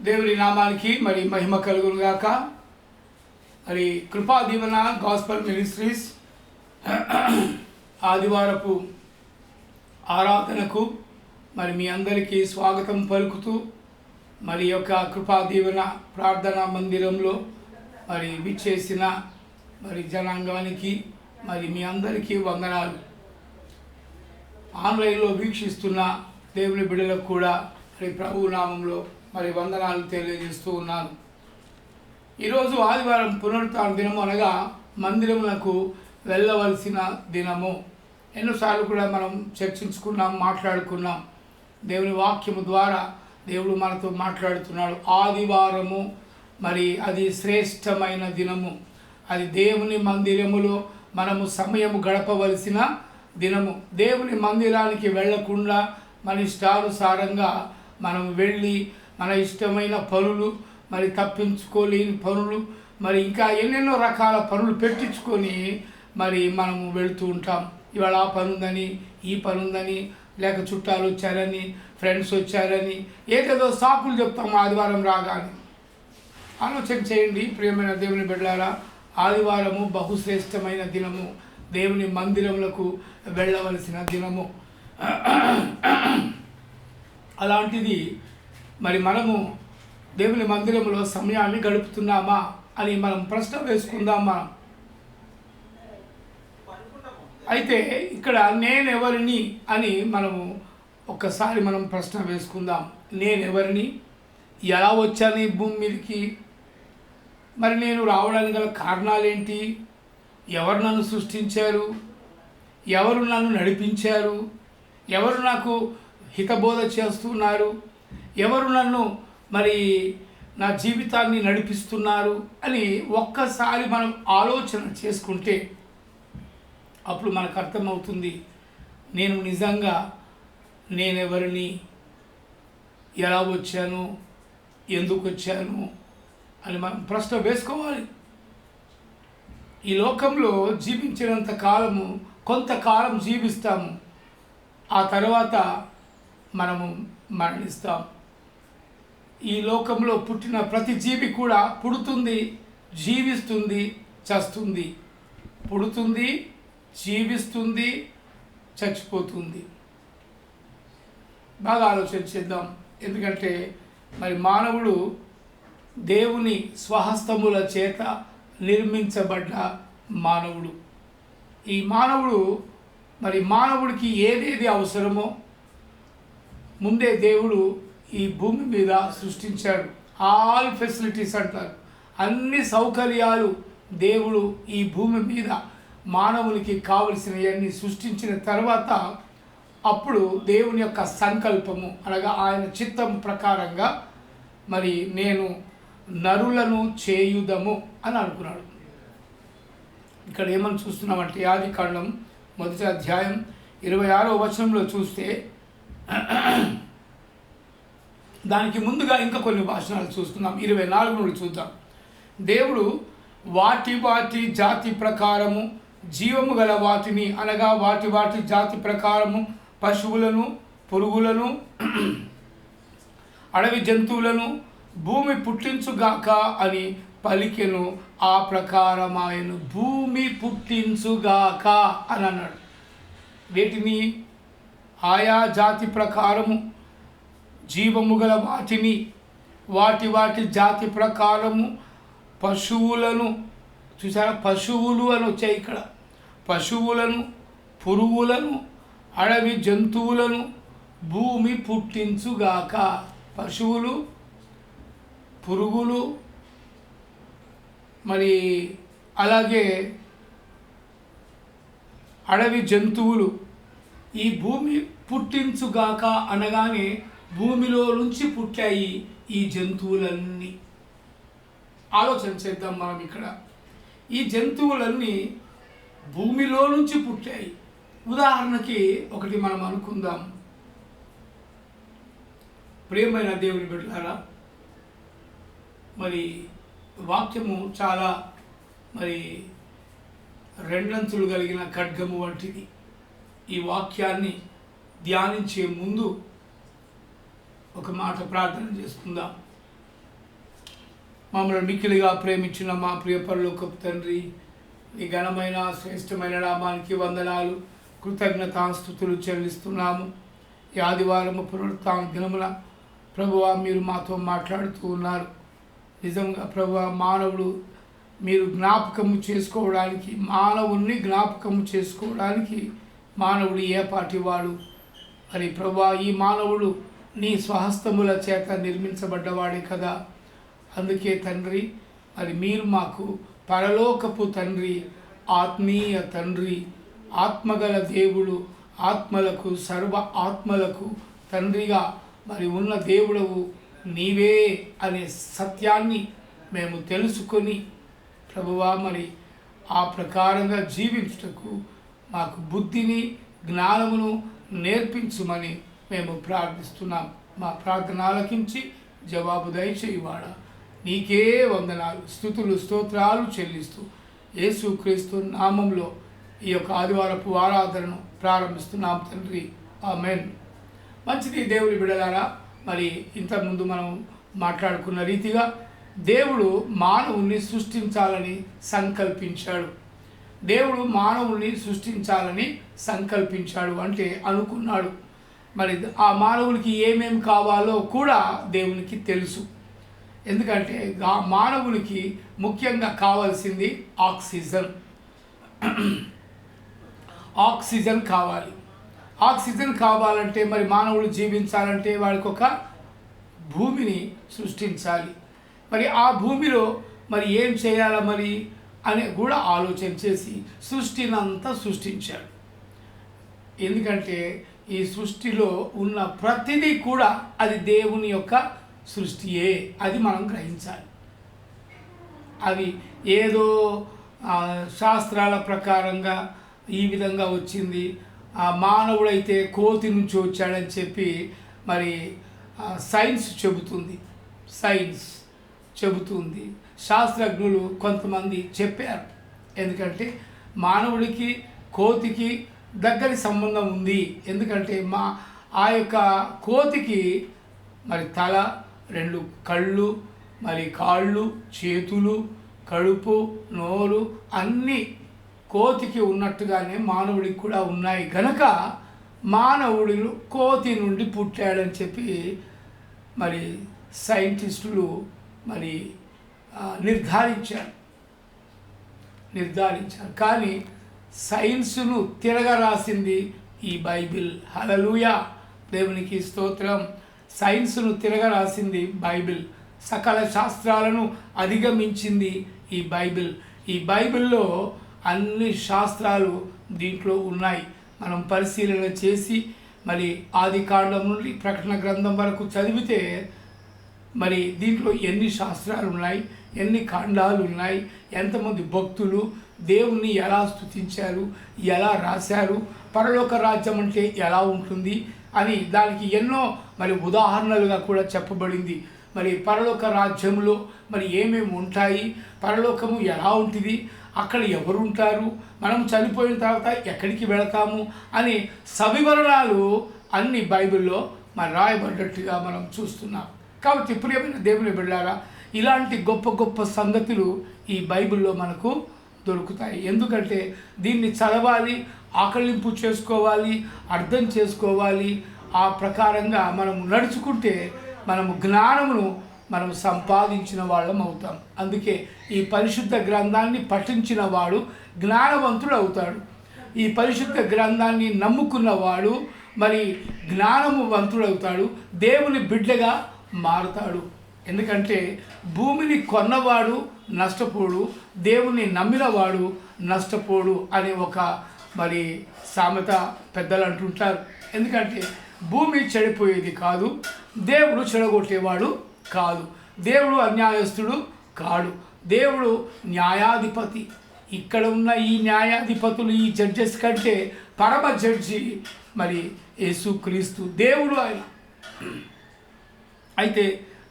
దేవుని నామానికి మరి మహిమ కలుగును గాక. మరి కృపా దీవెన గాస్పల్ మినిస్ట్రీస్ ఆదివారపు ఆరాధనకు మరి మీ అందరికీ స్వాగతం పలుకుతూ మరి యొక్క కృపా దీవెన ప్రార్థనా మందిరంలో మరి విచ్చేసిన మరి జనాంగానికి మరి మీ అందరికీ వందనాలు. ఆన్లైన్లో వీక్షిస్తున్న దేవుని బిడ్డలకు కూడా మరి ప్రభు నామంలో మరి వందనాలు తెలియజేస్తూ ఉన్నాను. ఈరోజు ఆదివారం పునరుత్థాన దినము, అనగా మందిరములకు వెళ్ళవలసిన దినము. ఎన్నోసార్లు కూడా మనం చర్చించుకున్నాం, మాట్లాడుకున్నాం. దేవుని వాక్యము ద్వారా దేవుడు మనతో మాట్లాడుతున్నాడు. ఆదివారము మరి అది శ్రేష్టమైన దినము. అది దేవుని మందిరములో మనము సమయము గడపవలసిన దినము. దేవుని మందిరానికి వెళ్ళకుండా మన ఇష్టానుసారంగా మనం వెళ్ళి మన ఇష్టమైన పనులు, మరి తప్పించుకోలేని పనులు, మరి ఇంకా ఎన్నెన్నో రకాల పనులు పెట్టించుకొని మరి మనము వెళుతూ ఉంటాం. ఇవాళ ఆ పని ఉందని, ఈ పని ఉందని, లేక చుట్టాలు వచ్చారని, ఫ్రెండ్స్ వచ్చారని ఏదేదో సాకులు చెప్తాము ఆదివారం రాగానే. ఆలోచన చేయండి ప్రియమైన దేవుని బిడ్డలారా, ఆదివారము బహుశ్రేష్టమైన దినము. దేవుని మందిరములకు వెళ్ళవలసిన దినము. అలాంటిది మరి మనము దేవుని మందిరంలో సమయాన్ని గడుపుతున్నామా అని మనం ప్రశ్న వేసుకుందాం. మనం అయితే ఇక్కడ నేనెవరిని అని మనము ఒక్కసారి మనం ప్రశ్న వేసుకుందాం. నేనెవరిని, ఎలా వచ్చాను ఈ భూమి మీదకి, మరి నేను రావడానికి గల కారణాలేంటి, ఎవరు నన్ను సృష్టించారు, ఎవరు నన్ను నడిపించారు, ఎవరు నాకు హితబోధ చేస్తున్నారు, ఎవరు నన్ను మరి నా జీవితాన్ని నడిపిస్తున్నారు అని ఒక్కసారి మనం ఆలోచన చేసుకుంటే అప్పుడు మనకు అర్థమవుతుంది నేను నిజంగా నేనెవరిని, ఎలా వచ్చాను, ఎందుకు వచ్చాను అని మనం ప్రశ్న వేసుకోవాలి. ఈ లోకంలో జీవించినంత కాలము కొంతకాలం జీవిస్తాము, ఆ తర్వాత మనము మరణిస్తాం. ఈ లోకంలో పుట్టిన ప్రతి జీవి కూడా పుడుతుంది, జీవిస్తుంది, చస్తుంది. పుడుతుంది, జీవిస్తుంది, చచ్చిపోతుంది. బాగా ఆలోచన చేద్దాం. ఎందుకంటే మరి మానవుడు దేవుని స్వహస్తముల చేత నిర్మించబడ్డ మానవుడు. ఈ మానవుడు మరి మానవుడికి ఏదేది అవసరమో ముందే దేవుడు ఈ భూమి మీద సృష్టించాడు. ఆల్ ఫెసిలిటీస్ అంటారు, అన్ని సౌకర్యాలు దేవుడు ఈ భూమి మీద మానవునికి కావలసినవన్నీ సృష్టించిన తర్వాత అప్పుడు దేవుని యొక్క సంకల్పము, అనగా ఆయన చిత్తం ప్రకారంగా మరి నేను నరులను చేయుదము అని అనుకున్నాడు. ఇక్కడ ఏమని చూస్తున్నామంటే ఆదికాండం 1వ అధ్యాయం 26వ వచనంలో చూస్తే దానికి ముందుగా ఇంకా కొన్ని భాషణాలు చూస్తున్నాం. 24 నుండి చూద్దాం. దేవుడు వాటి వాటి జాతి ప్రకారము జీవము గల వాటిని, అనగా వాటి వాటి జాతి ప్రకారము పశువులను, పురుగులను, అడవి జంతువులను భూమి పుట్టించుగాక అని పలికెను. ఆ ప్రకారమాయను. భూమి పుట్టించుగాక అని అన్నాడు. వీటిని ఆయా జాతి ప్రకారము జీవము గల వాటిని, వాటి వాటి జాతి ప్రకారము పశువులను, చూసారా, పశువులు అని వచ్చాయి ఇక్కడ. పశువులను, పురుగులను, అడవి జంతువులను భూమి పుట్టించుగాక. పశువులు, పురుగులు, మరి అలాగే అడవి జంతువులు ఈ భూమి పుట్టించుగాక అనగానే భూమిలో నుంచి పుట్టాయి ఈ జంతువులన్నీ. ఆలోచన చేద్దాం మనం ఇక్కడ. ఈ జంతువులన్నీ భూమిలో నుంచి పుట్టాయి. ఉదాహరణకి ఒకటి మనం అనుకుందాం. ప్రియమైన దేవుని బిడ్డలారా, మరి వాక్యము చాలా మరి రెండంచులు కలిగిన ఖడ్గము వంటిది. ఈ వాక్యాన్ని ధ్యానించే ముందు ఒక మాట ప్రార్థన చేసుకుందాం. మమ్మల్ని మిక్కిలిగా ప్రేమించిన మా ప్రియ పరలోకపు తండ్రి, ఈ ఘనమైన శ్రేష్టమైన నామానికి వందనాలు, కృతజ్ఞతాస్తుతులు చెల్లిస్తున్నాము. ఈ ఆదివారము పునరుత్థాన దినమున ప్రభువా మీరు మాతో మాట్లాడుతూ ఉన్నారు. నిజంగా ప్రభువా మానవుడు మీరు జ్ఞాపకము చేసుకోవడానికి, మానవుణ్ణి జ్ఞాపకము చేసుకోవడానికి మానవుడు ఏ పాటివాడు? మరి ప్రభువా ఈ మానవుడు నీ స్వహస్తముల చేత నిర్మించబడ్డవాడే కదా. అందుకే తండ్రి, మరి మీరు మాకు పరలోకపు తండ్రి, ఆత్మీయ తండ్రి, ఆత్మగల దేవుడు, ఆత్మలకు సర్వ ఆత్మలకు తండ్రిగా మరి ఉన్న దేవుడవు నీవే అనే సత్యాన్ని మేము తెలుసుకొని ప్రభువా మరి ఆ ప్రకారంగా జీవించుటకు మాకు బుద్ధిని జ్ఞానమును నేర్పించుమని మేము ప్రార్థిస్తున్నాం. మా ప్రార్థన ఆలకించి జవాబు దయచేయువాడా, నీకే వందనాలు, స్తుతులు స్తోత్రాలు చెల్లిస్తూ యేసుక్రీస్తు నామంలో ఈ యొక్క ఆదివారపు ఆరాధనను ప్రారంభిస్తున్నాం తండ్రి, ఆమేన్. మంచిది దేవుని బిడ్డలారా, మరి ఇంతకుముందు మనం మాట్లాడుకున్న రీతిగా దేవుడు మానవుణ్ణి సృష్టించాలని సంకల్పించాడు. దేవుడు మానవుణ్ణి సృష్టించాలని సంకల్పించాడు అంటే అనుకున్నాడు. మరి ఆ మానవునికి ఏమేమి కావాలో కూడా దేవునికి తెలుసు. ఎందుకంటే మానవునికి ముఖ్యంగా కావాల్సింది ఆక్సిజన్. ఆక్సిజన్ కావాలి. ఆక్సిజన్ కావాలంటే మరి మానవుడు జీవించాలంటే వాడికి ఒక భూమిని సృష్టించాలి. మరి ఆ భూమిలో మరి ఏం చేయాలా మరి అని కూడా ఆలోచన చేసి సృష్టినంతా సృష్టించాడు. ఎందుకంటే ఈ సృష్టిలో ఉన్న ప్రతిదీ కూడా అది దేవుని యొక్క సృష్టియే, అది మనం గ్రహించాలి. అది ఏదో శాస్త్రాల ప్రకారంగా ఈ విధంగా వచ్చింది, మానవుడైతే కోతి నుంచి వచ్చాడని చెప్పి మరి సైన్స్ చెబుతుంది, శాస్త్రజ్ఞులు కొంతమంది చెప్పారు. ఎందుకంటే మానవుడికి కోతికి దగ్గరి సంబంధం ఉంది. ఎందుకంటే ఆ యొక్క కోతికి మరి తల, 2 కళ్ళు, మరి కాళ్ళు, చేతులు, కడుపు, నోరు అన్నీ కోతికి ఉన్నట్టుగానే మానవుడికి కూడా ఉన్నాయి. గనక మానవుడు కోతి నుండి పుట్టాడని చెప్పి మరి సైంటిస్టులు మరి నిర్ధారించారు. కానీ సైన్స్ను తిరగరాసింది ఈ బైబిల్. హల్లెలూయా, దేవునికి స్తోత్రం. సైన్స్ను తిరగరాసింది బైబిల్. సకల శాస్త్రాలను అధిగమించింది ఈ బైబిల్. ఈ బైబిల్లో అన్ని శాస్త్రాలు దీంట్లో ఉన్నాయి. మనం పరిశీలన చేసి మరి ఆది కాండం నుండి ప్రకటన గ్రంథం వరకు చదివితే మరి దీంట్లో ఎన్ని శాస్త్రాలు ఉన్నాయి, ఎన్ని కాండాలు ఉన్నాయి, ఎంతమంది భక్తులు దేవుణ్ణి ఎలా స్తుతించారు, ఎలా రాశారు, పరలోక రాజ్యం అంటే ఎలా ఉంటుంది అని దానికి ఎన్నో మరి ఉదాహరణలుగా కూడా చెప్పబడింది. మరి పరలోక రాజ్యంలో మరి ఏమేమి ఉంటాయి, పరలోకము ఎలా ఉంటుంది, అక్కడ ఎవరు ఉంటారు, మనం చనిపోయిన తర్వాత ఎక్కడికి వెళతాము అని సవివరణాలు అన్ని బైబిల్లో మరి రాయబడ్డట్టుగా మనం చూస్తున్నాం. కాబట్టి ప్రియమైన దేవుని బిడ్డలారా, ఇలాంటి గొప్ప గొప్ప సంగతులు ఈ బైబిల్లో మనకు దొరుకుతాయి. ఎందుకంటే దీన్ని చదవాలి, ఆకలింపు చేసుకోవాలి, అర్థం చేసుకోవాలి. ఆ ప్రకారంగా మనం నడుచుకుంటే మనము జ్ఞానమును మనం సంపాదించిన వాళ్ళం అవుతాం. అందుకే ఈ పరిశుద్ధ గ్రంథాన్ని పఠించిన వాడు జ్ఞానవంతుడు అవుతాడు. ఈ పరిశుద్ధ గ్రంథాన్ని నమ్ముకున్నవాడు మరి జ్ఞానవంతుడు అవుతాడు, దేవుని బిడ్డగా మారుతాడు. ఎందుకంటే భూమిని కొన్నవాడు నష్టపోడు, దేవుని నమ్మినవాడు నష్టపోడు అనే ఒక మరి సామెత పెద్దలు అంటుంటారు. ఎందుకంటే భూమి చెడిపోయేది కాదు, దేవుడు చెడగొట్టేవాడు కాదు, దేవుడు అన్యాయస్తుడు కాడు, దేవుడు న్యాయాధిపతి. ఇక్కడ ఉన్న ఈ న్యాయాధిపతులు, ఈ జడ్జెస్ కంటే పరమ జడ్జి మరి యేసుక్రీస్తు దేవుడు ఆయన. అయితే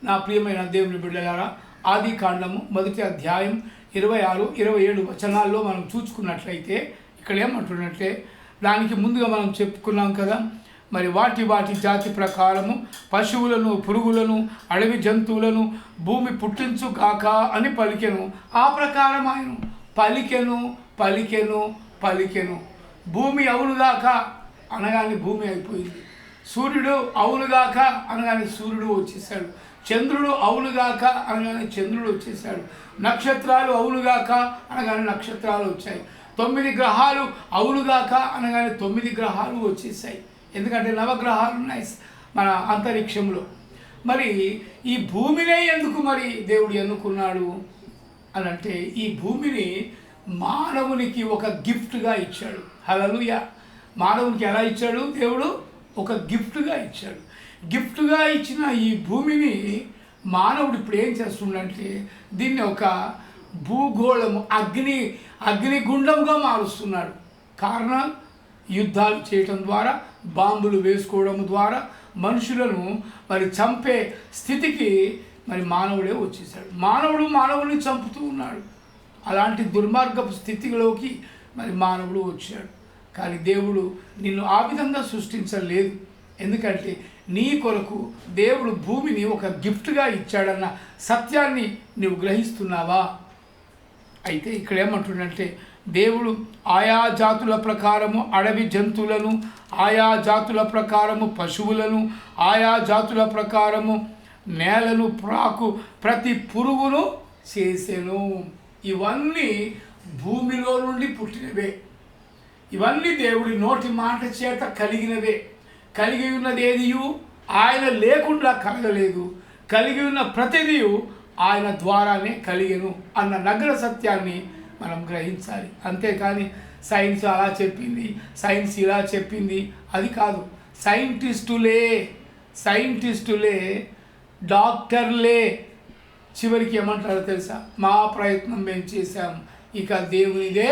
నా ప్రియమైన దేవుని బిడ్డలారా, ఆది కాండము 1వ అధ్యాయం 26, 27 వచనాల్లో మనం చూసుకున్నట్లయితే ఇక్కడ ఏమంటున్నట్టే, దానికి ముందుగా మనం చెప్పుకున్నాం కదా, మరి వాటి వాటి జాతి ప్రకారము పశువులను, పురుగులను, అడవి జంతువులను భూమి పుట్టించుగాక అని పలికెను. ఆ ప్రకారం ఆయన పలికెను పలికెను పలికెను. భూమి అవునుగాక అనగానే భూమి అయిపోయింది. సూర్యుడు అవునుగాక అనగానే సూర్యుడు వచ్చేసాడు. చంద్రుడు అవునుగాక అనగానే చంద్రుడు వచ్చేసాడు. నక్షత్రాలు అవునుగాక అనగానే నక్షత్రాలు వచ్చాయి. 9 గ్రహాలు అవునుగాక అనగానే 9 గ్రహాలు వచ్చేసాయి. ఎందుకంటే నవగ్రహాలు ఉన్నాయి మన అంతరిక్షంలో. మరి ఈ భూమినే ఎందుకు మరి దేవుడు ఎన్నుకున్నాడు అని అంటే, ఈ భూమిని మానవునికి ఒక గిఫ్ట్గా ఇచ్చాడు. హల్లెలూయా. మానవునికి ఎలా ఇచ్చాడు? దేవుడు ఒక గిఫ్ట్గా ఇచ్చాడు. గిఫ్ట్గా ఇచ్చిన ఈ భూమిని మానవుడు ఇప్పుడు ఏం చేస్తుండంటే, దీన్ని ఒక భూగోళము అగ్నిగుండంగా మారుస్తున్నాడు. కారణం యుద్ధాలు చేయటం ద్వారా, బాంబులు వేసుకోవడం ద్వారా మనుషులను మరి చంపే స్థితికి మరి మానవుడే వచ్చేసాడు. మానవుడిని చంపుతూ ఉన్నాడు. అలాంటి దుర్మార్గపు స్థితిలోకి మరి మానవుడు వచ్చాడు. కానీ దేవుడు నిన్ను ఆ విధంగా సృష్టించలేదు. ఎందుకంటే నీ కొరకు దేవుడు భూమిని ఒక గిఫ్ట్గా ఇచ్చాడన్న సత్యాన్ని నువ్వు గ్రహిస్తున్నావా? అయితే ఇక్కడ ఏమంటుండంటే, దేవుడు ఆయా జాతుల ప్రకారము అడవి జంతువులను, ఆయా జాతుల ప్రకారము పశువులను, ఆయా జాతుల ప్రకారము నేలను ప్రాకు ప్రతి పురుగును చేసెను. ఇవన్నీ భూమిలో నుండి పుట్టినవే. ఇవన్నీ దేవుడి నోటి మాట చేత కలిగినవే. కలిగి ఉన్నది ఏదియు ఆయన లేకుండా కలగలేదు. కలిగి ఉన్న ప్రతిదీ ఆయన ద్వారానే కలిగెను అన్న నగ్న సత్యాన్ని మనం గ్రహించాలి. అంతేకాని సైన్స్ అలా చెప్పింది, సైన్స్ ఇలా చెప్పింది అది కాదు. సైంటిస్టులే డాక్టర్లే చివరికి ఏమంటారో తెలుసా? మా ప్రయత్నం మేము చేశాం, ఇక దేవునిదే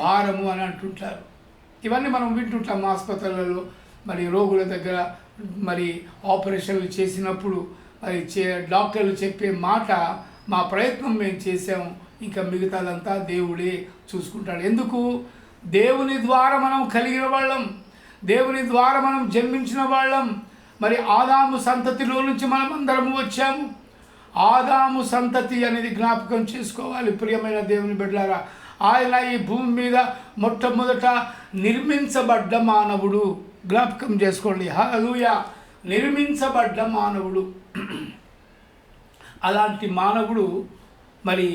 భారము అని అంటుంటారు. ఇవన్నీ మనం వింటుంటాం ఆసుపత్రులలో. మరి రోగుల దగ్గర మరి ఆపరేషన్లు చేసినప్పుడు మరి డాక్టర్లు చెప్పే మాట, మా ప్రయత్నం మేము చేసాము, ఇంకా మిగతాదంతా దేవుడే చూసుకుంటాడు. ఎందుకు? దేవుని ద్వారా మనం కలిగిన వాళ్ళం, దేవుని ద్వారా మనం జన్మించిన వాళ్ళం. మరి ఆదాము సంతతిలో నుంచి మనం అందరము వచ్చాము. ఆదాము సంతతి అనేది జ్ఞాపకం చేసుకోవాలి ప్రియమైన దేవుని బిడ్డలారా. ఆయన ఈ భూమి మీద మొట్టమొదట నిర్మించబడ్డ మానవుడు. జ్ఞాపకం చేసుకోండి. హల్లెలూయా. నిర్మించబడ్డ మానవుడు. అలాంటి మానవుడు మరి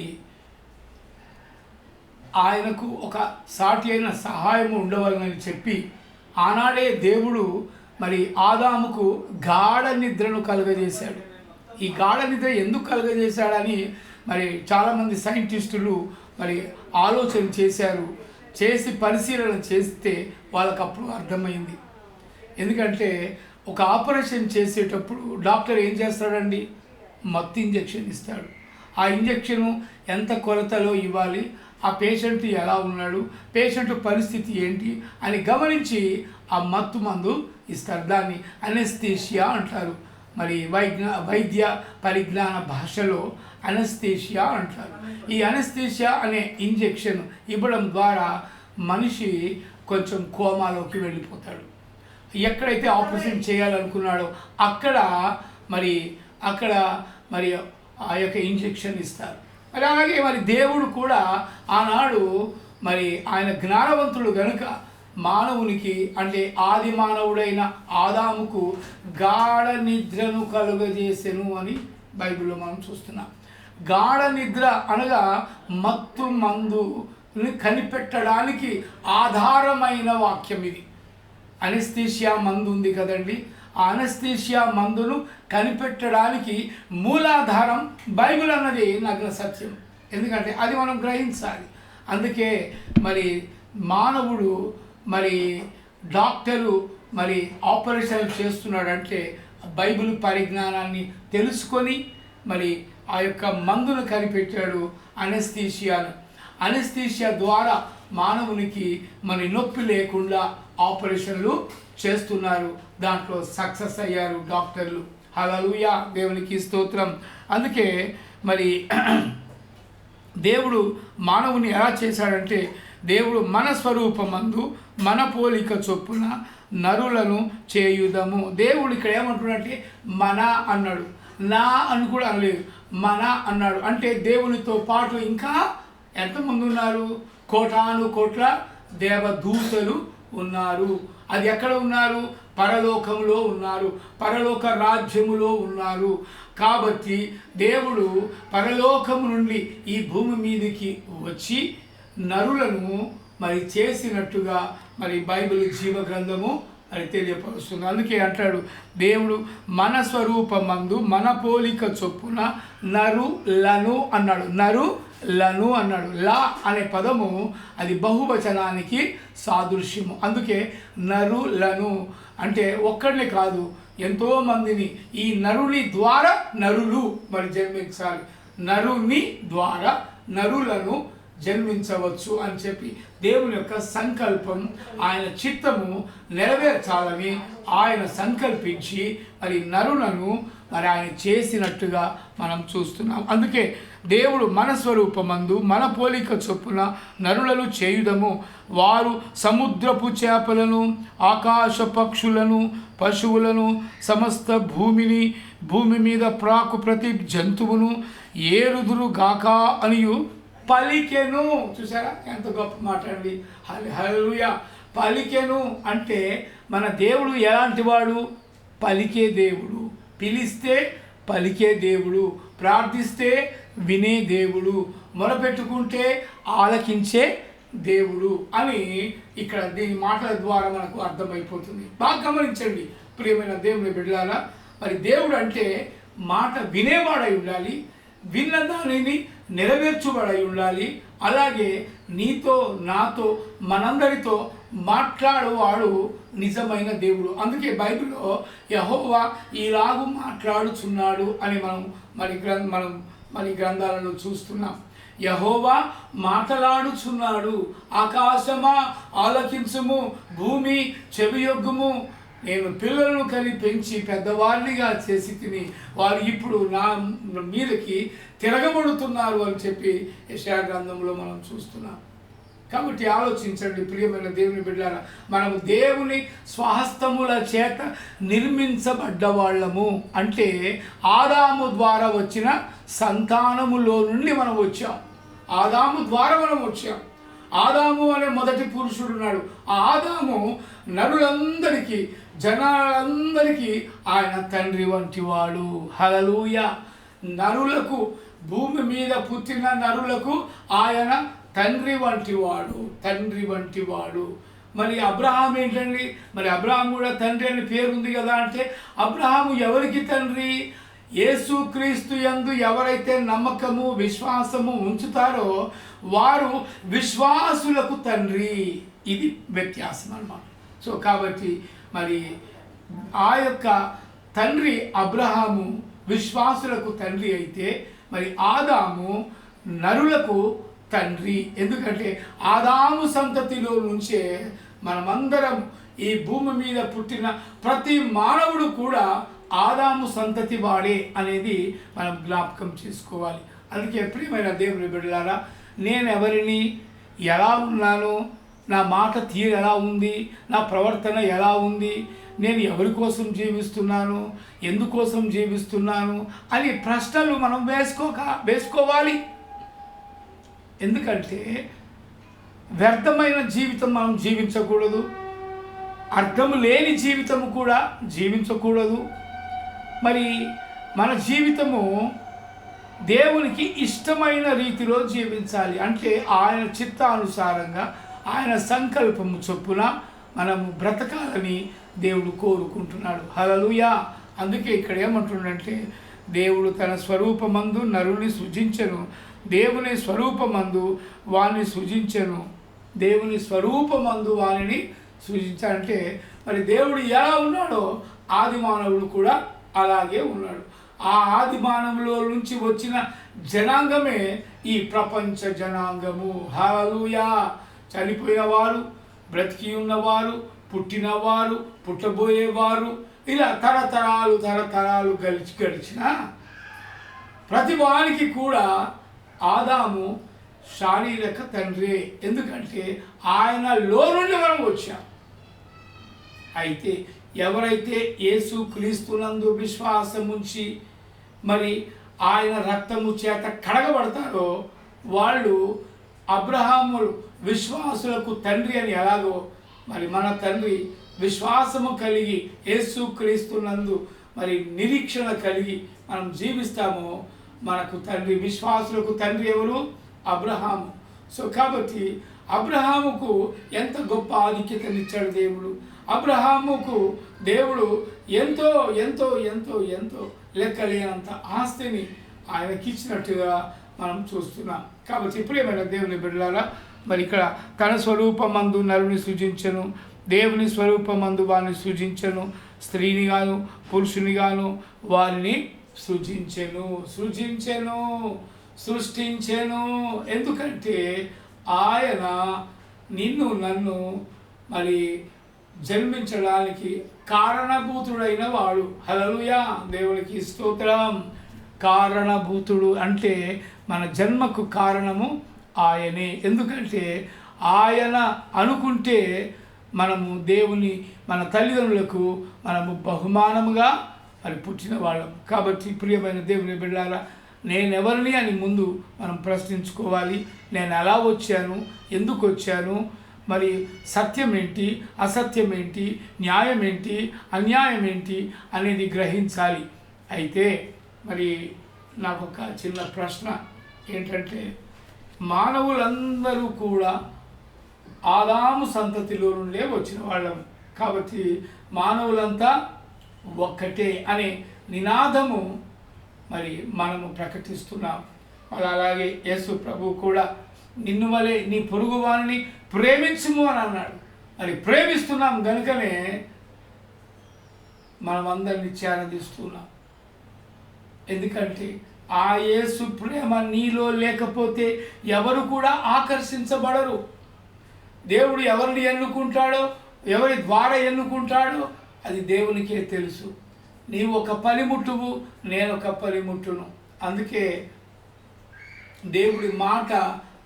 ఆయనకు ఒక సాటి అయిన సహాయం ఉండవాలని చెప్పి ఆనాడే దేవుడు మరి ఆదాముకు గాఢ నిద్రను కలుగజేశాడు. ఈ గాఢ నిద్ర ఎందుకు కలుగజేశాడని మరి చాలామంది సైంటిస్టులు మరి ఆలోచన చేశారు. చేసి పరిశీలన చేస్తే వాళ్ళకు అప్పుడు అర్థమైంది. ఎందుకంటే ఒక ఆపరేషన్ చేసేటప్పుడు డాక్టర్ ఏం చేస్తాడండి? మత్తు ఇంజెక్షన్ ఇస్తాడు. ఆ ఇంజెక్షను ఎంత కొలతలో ఇవ్వాలి, ఆ పేషెంట్ ఎలా ఉన్నాడు, పేషెంట్ పరిస్థితి ఏంటి అని గమనించి ఆ మత్తు మందు ఇస్తారు. దాన్ని అనస్థీషియా అంటారు. మరి వైద్య పరిజ్ఞాన భాషలో అనస్థీషియా అంటారు. ఈ అనస్థీషియా అనే ఇంజెక్షన్ ఇవ్వడం ద్వారా మనిషి కొంచెం కోమాలోకి వెళ్ళిపోతాడు. ఎక్కడైతే ఆపరేషన్ చేయాలనుకున్నాడో అక్కడ మరి ఆ యొక్క ఇంజెక్షన్ ఇస్తారు. మరి అలాగే మరి దేవుడు కూడా ఆనాడు మరి ఆయన జ్ఞానవంతుడు కనుక మానవునికి అంటే ఆది మానవుడైన ఆదాముకు గాఢ నిద్రను కలుగజేసెను అని బైబిల్లో మనం చూస్తున్నాం. గాఢ నిద్ర అనగా మత్తు మందుని కనిపెట్టడానికి ఆధారమైన వాక్యం ఇది. అనస్థీషియా మందు ఉంది కదండి, ఆ అనస్థీషియా మందును కనిపెట్టడానికి మూలాధారం బైబిల్ అన్నది నగ్న సత్యం. ఎందుకంటే అది మనం గ్రహించాలి. అందుకే మరి మానవుడు మరి డాక్టరు మరి ఆపరేషన్ చేస్తున్నాడంటే బైబిల్ పరిజ్ఞానాన్ని తెలుసుకొని మరి ఆ యొక్క మందును కనిపెట్టాడు అనస్థీషియాను. అనస్థీషియా ద్వారా మానవునికి మరి నొప్పి లేకుండా ఆపరేషన్లు చేస్తున్నారు. దాంట్లో సక్సెస్ అయ్యారు డాక్టర్లు. హల్లెలూయా, దేవునికి స్తోత్రం. అందుకే మరి దేవుడు మానవుని ఎలా చేశాడంటే, దేవుడు మన స్వరూపమందు మన పోలిక చొప్పున నరులను చేయుదము. దేవుడు ఇక్కడ ఏమంటున్నాడంటే మన అన్నాడు, నా అని కూడా అనలేదు, మన అన్నాడు. అంటే దేవునితో పాటు ఇంకా ఎంతమంది ఉన్నారు? కోటాను కోట్ల దేవదూతలు ఉన్నారు. అది ఎక్కడ ఉన్నారు? పరలోకంలో ఉన్నారు, పరలోక రాజ్యములో ఉన్నారు. కాబట్టి దేవుడు పరలోకము నుండి ఈ భూమి మీదకి వచ్చి నరులను మరి చేసినట్టుగా మరి బైబిల్ జీవ గ్రంథము అని తెలియపరుస్తుంది. అందుకే అంటాడు దేవుడు మన స్వరూపమందు మన పోలిక చొప్పున నరులను అన్నాడు, నరులను అన్నాడు. లా అనే పదము అది బహువచనానికి సాదృశ్యము. అందుకే నరులను అంటే ఒక్కడినే కాదు, ఎంతోమందిని ఈ నరుని ద్వారా నరులు మరి జన్మించాలి, నరుని ద్వారా నరులను జన్మించవచ్చు అని చెప్పి దేవుని యొక్క సంకల్పం, ఆయన చిత్తము నెరవేర్చాలని ఆయన సంకల్పించి మరి నరులను మరి ఆయన చేసినట్టుగా మనం చూస్తున్నాం. అందుకే దేవుడు మన స్వరూపమందు మన పోలిక చొప్పున నరులను చేయుదము. వారు సముద్రపు చేపలను, ఆకాశ పక్షులను, పశువులను, సమస్త భూమి మీద ప్రాకు ప్రతి జంతువును ఏరుదురు గాక అనియు పలికెను. చూసారా ఎంత గొప్ప మాట అండి. హల్లెలూయా. పలికెను అంటే మన దేవుడు ఎలాంటి వాడు? పలికే దేవుడు. పిలిస్తే పలికే దేవుడు, ప్రార్థిస్తే వినే దేవుడు, మొరపెట్టుకుంటే ఆలకించే దేవుడు అని ఇక్కడ దీని మాటల ద్వారా మనకు అర్థమైపోతుంది. బాగా గమనించండి ప్రియమైన దేవుని బిడ్డలారా. మరి దేవుడు అంటే మాట వినేవాడై ఉండాలి, విన్న దానిని నెరవేర్చుబడై ఉండాలి. అలాగే నీతో నాతో మనందరితో మాట్లాడువాడు నిజమైన దేవుడు. అందుకే బైబిల్లో యెహోవా ఈలాగు మాట్లాడుచున్నాడు అని మనం గ్రంథాలలో చూస్తున్నాం. యెహోవా మాట్లాడుచున్నాడు. ఆకాశమా ఆలకించుము, భూమి చెవియొగ్గుము. నేను పిల్లలను కని పెంచి పెద్దవారినిగా చేసి తిని వారు ఇప్పుడు నా మీదకి తిరగబడుతున్నారు అని చెప్పి యెషయా గ్రంథంలో మనం చూస్తున్నాం. కాబట్టి ఆలోచించండి ప్రియమైన దేవుని బిడ్డలారా, మనము దేవుని స్వహస్తముల చేత నిర్మించబడ్డవాళ్ళము. అంటే ఆదాము ద్వారా వచ్చిన సంతానములో నుండి మనం వచ్చాం. ఆదాము ద్వారా మనం వచ్చాం. ఆదాము అనే మొదటి పురుషుడు ఉన్నాడు. ఆ ఆదాము నరులందరికీ, జనాలందరికీ ఆయన తండ్రి వంటి వాడు. హల్లెలూయా. నరులకు, భూమి మీద పుట్టిన నరులకు ఆయన తండ్రి వంటి వాడు. మరి అబ్రహాం ఏంటండి? మరి అబ్రహాం కూడా తండ్రి అని పేరు ఉంది కదా. అంటే అబ్రహాము ఎవరికి తండ్రి? యేసుక్రీస్తు యందు ఎవరైతే నమ్మకము విశ్వాసము ఉంచుతారో వారు విశ్వాసులకు తండ్రి. ఇది వ్యత్యాసం అన్నమాట. సో కాబట్టి మరి ఆ యొక్క తండ్రి అబ్రహాము విశ్వాసులకు తండ్రి అయితే మరి ఆదాము నరులకు తండ్రి. ఎందుకంటే ఆదాము సంతతిలో నుంచే మనమందరం ఈ భూమి మీద పుట్టిన ప్రతి మానవుడు కూడా ఆదాము సంతతి వాడే అనేది మనం జ్ఞాపకం చేసుకోవాలి. అందుకే ప్రియమైన దేవుని బిడ్డలారా, నేను ఎవరిని, ఎలా ఉన్నాను, నా మాట తీరు ఎలా ఉంది, నా ప్రవర్తన ఎలా ఉంది, నేను ఎవరి కోసం జీవిస్తున్నాను, ఎందుకోసం జీవిస్తున్నాను అని ప్రశ్నలు మనం వేసుకోవాలి. ఎందుకంటే వ్యర్థమైన జీవితం మనం జీవించకూడదు, అర్థము లేని జీవితము కూడా జీవించకూడదు. మరి మన జీవితము దేవునికి ఇష్టమైన రీతిలో జీవించాలి. అంటే ఆయన చిత్తానుసారంగా, ఆయన సంకల్పము చొప్పున మనము బ్రతకాలని దేవుడు కోరుకుంటున్నాడు. హల్లెలూయా. అందుకే ఇక్కడ ఏమంటుండంటే దేవుడు తన స్వరూపమందు నరుని సృజించెను, దేవుని స్వరూపమందు వారిని సృజించెను. దేవుని స్వరూపమందు వారిని సృజించాలంటే మరి దేవుడు ఎలా ఉన్నాడో ఆది మానవుడు కూడా అలాగే ఉన్నాడు. ఆ ఆది మానవులో నుంచి వచ్చిన జనాంగమే ఈ ప్రపంచ జనాంగము. హల్లెలూయా. చనిపోయిన వారు, బ్రతికి ఉన్నవారు, పుట్టినవారు, పుట్టబోయేవారు, ఇలా తరతరాలు గడిచిన ప్రతి వారికి కూడా ఆదాము శారీరక తండ్రి. ఎందుకంటే ఆయనలో నుండి మనం వచ్చాం. అయితే ఎవరైతే యేసు క్రీస్తునందు విశ్వాసముంచి మరి ఆయన రక్తము చేత కడగబడతారో వాళ్ళు అబ్రహాము విశ్వాసులకు తండ్రి అని ఎలాగో మరి మన తండ్రి విశ్వాసము కలిగి యేసు క్రీస్తునందు మరి నిరీక్షణ కలిగి మనం జీవిస్తామో మనకు తండ్రి, విశ్వాసులకు తండ్రి ఎవరు? అబ్రహాము. సో కాబట్టి అబ్రహాముకు ఎంత గొప్ప ఆధిక్యతనిచ్చాడు దేవుడు. అబ్రహాముకు దేవుడు ఎంతో ఎంతో ఎంతో ఎంతో లెక్కలేనంత ఆస్తిని ఆయనకిచ్చినట్టుగా మనం చూస్తున్నాం. కాబట్టి ప్రియమైన దేవుని బిడ్డలారా, మరి ఇక్కడ తన స్వరూపమందు నరుని సృజించను, దేవుని స్వరూపమందు వారిని సృజించను, స్త్రీని గాను పురుషుని గాను వారిని సృష్టించెను. ఎందుకంటే ఆయన నిన్ను నన్ను మరి జన్మించడానికి కారణభూతుడైన వాడు. హల్లెలూయా, దేవునికి స్తోత్రం. కారణభూతుడు అంటే మన జన్మకు కారణము ఆయనే. ఎందుకంటే ఆయన అనుకుంటే మనము దేవుని, మన తల్లిదండ్రులకు మనము బహుమానముగా మరి పుట్టిన వాళ్ళం. కాబట్టి ప్రియమైన దేవుని బిడ్డలారా, నేనెవరిని అని ముందు మనం ప్రశ్నించుకోవాలి. నేను ఎలా వచ్చాను, ఎందుకు వచ్చాను, మరి సత్యం ఏంటి, అసత్యం ఏంటి, న్యాయం ఏంటి, అన్యాయం ఏంటి అనేది గ్రహించాలి. అయితే మరి నాకు ఒక చిన్న ప్రశ్న ఏంటంటే, మానవులందరూ కూడా ఆదాము సంతతిలో నుండే వచ్చిన వాళ్ళం. కాబట్టి మానవులంతా ఒక్కటే అనే నినాదము మరి మనము ప్రకటిస్తున్నాం. అలాగే యేసు ప్రభు కూడా నిన్ను వలె నీ పొరుగు వారిని ప్రేమించుము అని అన్నాడు. మరి ప్రేమిస్తున్నాం కనుకనే మనం అందరినీ చేరదీస్తున్నాం. ఎందుకంటే ఆ యేసు ప్రేమ నీలో లేకపోతే ఎవరు కూడా ఆకర్షించబడరు. దేవుడు ఎవరిని ఎన్నుకుంటాడో, ఎవరి ద్వారా ఎన్నుకుంటాడో అది దేవునికే తెలుసు. నీవు ఒక పనిముట్టువు, నేను ఒక పనిముట్టును. అందుకే దేవుడి మాట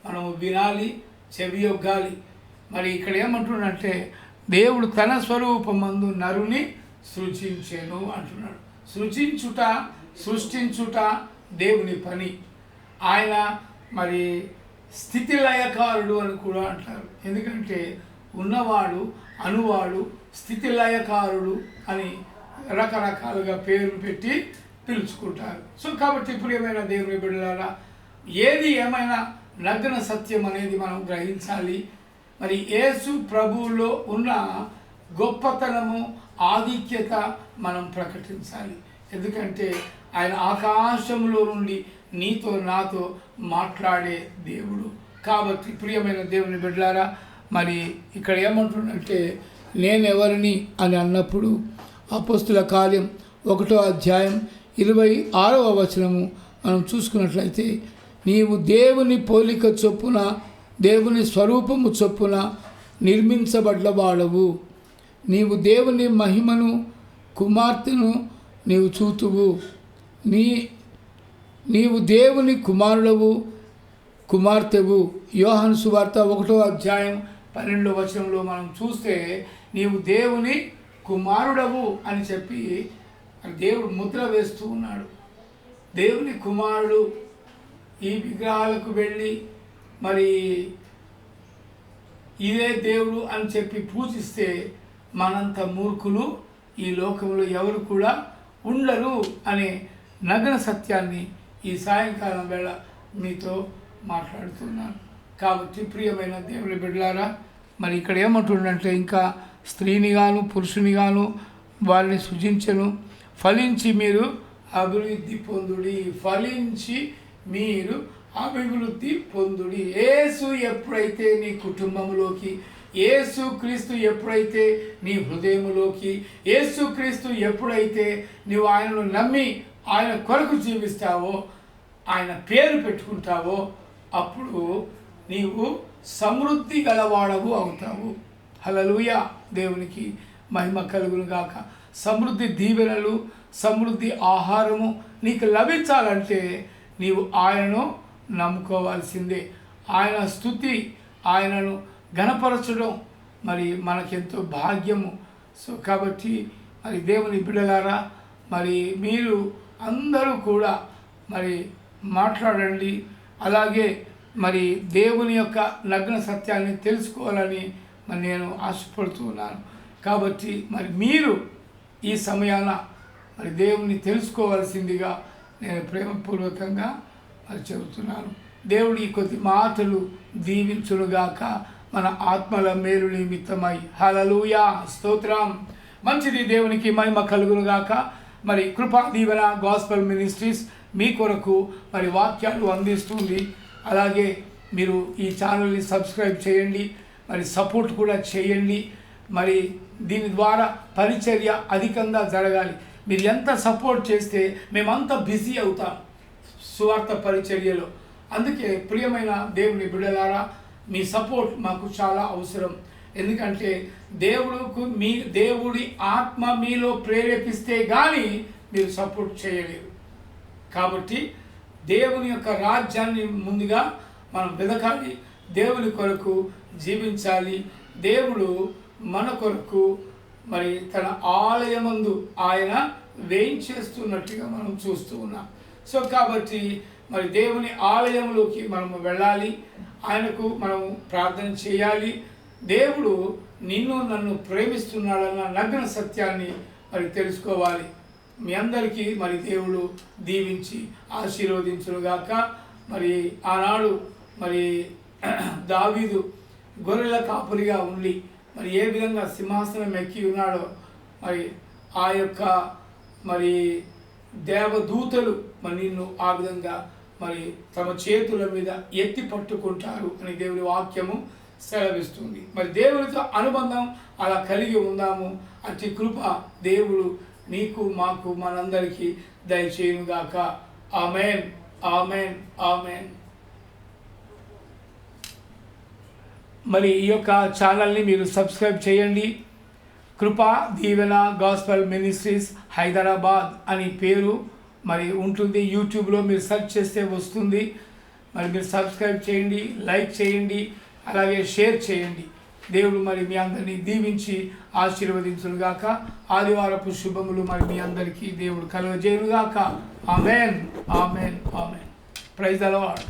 మనము వినాలి, చెవియొగ్గాలి. మరి ఇక్కడ ఏమంటున్నాడంటే, దేవుడు తన స్వరూపమందు నరుని సృజించెను అంటున్నాడు. సృష్టించుట దేవుని పని. ఆయన మరి స్థితిలయకారుడు అని కూడా అంటారు. ఎందుకంటే ఉన్నవాడు, అనువాడు, స్థితిలయకారుడు అని రకరకాలుగా పేర్లు పెట్టి పిలుచుకుంటారు. సో కాబట్టి ప్రియమైన దేవుని బిడ్డలారా, ఏది ఏమైనా నగ్న సత్యం అనేది మనం గ్రహించాలి. మరి యేసు ప్రభువులో ఉన్న గొప్పతనము, ఆధిక్యత మనం ప్రకటించాలి. ఎందుకంటే ఆయన ఆకాశంలో నుండి నీతో నాతో మాట్లాడే దేవుడు. కాబట్టి ప్రియమైన దేవుని బిడ్డలారా, మరి ఇక్కడ ఏమంటుందంటే, నేనెవరిని అని అన్నప్పుడు అపోస్తుల కార్యం 1వ అధ్యాయం 26వ వచనము మనం చూసుకున్నట్లయితే, నీవు దేవుని పోలిక చొప్పున, దేవుని స్వరూపము చొప్పున నిర్మించబడ్డవాడవు. నీవు దేవుని మహిమను, కుమార్తెను నీవు చూతువు. నీవు దేవుని కుమారుడవు, కుమార్తెవు. యోహాను సువార్త 1వ అధ్యాయం 12వ వచనంలో మనం చూస్తే, నీవు దేవుని కుమారుడవు అని చెప్పి దేవుడు ముద్ర వేస్తూ ఉన్నాడు. దేవుని కుమారుడు ఈ విగ్రహాలకు వెళ్ళి మరి ఇదే దేవుడు అని చెప్పి పూజిస్తే మనంత మూర్ఖులు ఈ లోకంలో ఎవరు కూడా ఉండరు అనే నగ్న సత్యాన్ని ఈ సాయంకాలం వేళ మీతో మాట్లాడుతున్నాను. కాబట్టి ప్రియమైన దేవుని బిడ్డలారా, మరి ఇక్కడ ఏమంటుండంటే, ఇంకా స్త్రీని గాను పురుషుని గాను వారిని సృజించను, ఫలించి మీరు అభివృద్ధి పొందుడి. ఫలించి మీరు అభివృద్ధి పొందుడి. యేసు ఎప్పుడైతే నీ కుటుంబంలోకి, యేసు క్రీస్తు ఎప్పుడైతే నీ హృదయంలోకి, యేసు క్రీస్తు ఎప్పుడైతే నీవు ఆయనను నమ్మి ఆయన కొరకు జీవిస్తావో, ఆయన పేరు పెట్టుకుంటావో, అప్పుడు నీవు సమృద్ధి గలవాడవు అవుతావు. హల్లెలూయా, దేవునికి మహిమ కలుగును గాక. సమృద్ధి దీవెనలు, సమృద్ధి ఆహారము నీకు లభించాలంటే నీవు ఆయనను నమ్ముకోవాల్సిందే. ఆయన స్తుతి, ఆయనను ఘనపరచడం మరి మనకెంతో భాగ్యము. సో కాబట్టి మరి దేవుని బిడ్డలారా, మరి మీరు అందరూ కూడా మరి మాట్లాడండి. అలాగే మరి దేవుని యొక్క నగ్న సత్యాన్ని తెలుసుకోవాలని మరి నేను ఆశపడుతున్నాను. కాబట్టి మరి మీరు ఈ సమయాన మరి దేవుని తెలుసుకోవాల్సిందిగా నేను ప్రేమపూర్వకంగా మరి చెబుతున్నాను. దేవుడి కొద్ది మాటలు దీవించునుగాక మన ఆత్మల మేలు నిమిత్తమై. హల్లెలూయా, స్తోత్రం. మంచిది, దేవునికి మహిమ కలుగునుగాక. మరి కృపా దీవెన గాస్పెల్ మినిస్ట్రీస్ మీ కొరకు మరి వాక్యాలు అందిస్తుంది. అలాగే మీరు ఈ ఛానల్ని సబ్స్క్రైబ్ చేయండి, మరి సపోర్ట్ కూడా చేయండి. మరి దీని ద్వారా పరిచర్య అధికంగా జరగాలి. మీరు ఎంత సపోర్ట్ చేస్తే మేమంతా బిజీ అవుతాం సువార్త పరిచర్యలో. అందుకే ప్రియమైన దేవుని బిడ్డలారా, మీ సపోర్ట్ మాకు చాలా అవసరం. ఎందుకంటే దేవుడి ఆత్మ మీలో ప్రేరేపిస్తే కానీ మీరు సపోర్ట్ చేయలేరు. కాబట్టి దేవుని యొక్క రాజ్యాన్ని ముందుగా మనం వెదకాలి, దేవుని కొరకు జీవించాలి. దేవుడు మన కొరకు మరి తన ఆలయమందు ఆయన వేయించేస్తున్నట్టుగా మనం చూస్తూ ఉన్నాం. సో కాబట్టి మరి దేవుని ఆలయంలోకి మనము వెళ్ళాలి, ఆయనకు మనము ప్రార్థన చేయాలి. దేవుడు నిన్ను నన్ను ప్రేమిస్తున్నాడన్న నగ్న సత్యాన్ని మరి తెలుసుకోవాలి. మీ అందరికీ మరి దేవుడు దీవించి ఆశీర్వదించునుగాక. మరి ఆనాడు మరి దావీదు గొర్రెల కాపురిగా ఉండి మరి ఏ విధంగా సింహాసనం ఎక్కి ఉన్నాడో, మరి ఆ యొక్క మరి దేవదూతలు మరి నిన్ను ఆ విధంగా మరి తమ చేతుల మీద ఎత్తి పట్టుకుంటారు అని దేవుడి వాక్యము సెలవిస్తుంది. మరి దేవుడితో అనుబంధం అలా కలిగి ఉందాము. అతి కృప దేవుడు నీకు మాకు మనందరికీ దయచేయునుగాక. ఆమేన్, ఆమేన్, ఆమేన్. మరి ఈ యొక్క ఛానల్ని మీరు సబ్స్క్రైబ్ చేయండి. కృపా దీవెన గాస్పెల్ మినిస్ట్రీస్ హైదరాబాద్ అని పేరు మరి ఉంటుంది. యూట్యూబ్లో మీరు సెర్చ్ చేస్తే వస్తుంది. మరి మీరు సబ్స్క్రైబ్ చేయండి, లైక్ చేయండి, అలాగే షేర్ చేయండి. దేవుడు మరి మీ అందరినీ దీవించి ఆశీర్వదించునుగాక. ఆదివారపు శుభములు మరి మీ అందరికీ దేవుడు కలుగజేయునుగాక. ఆమేన్, ఆమేన్, ఆమేన్. Praise the lord.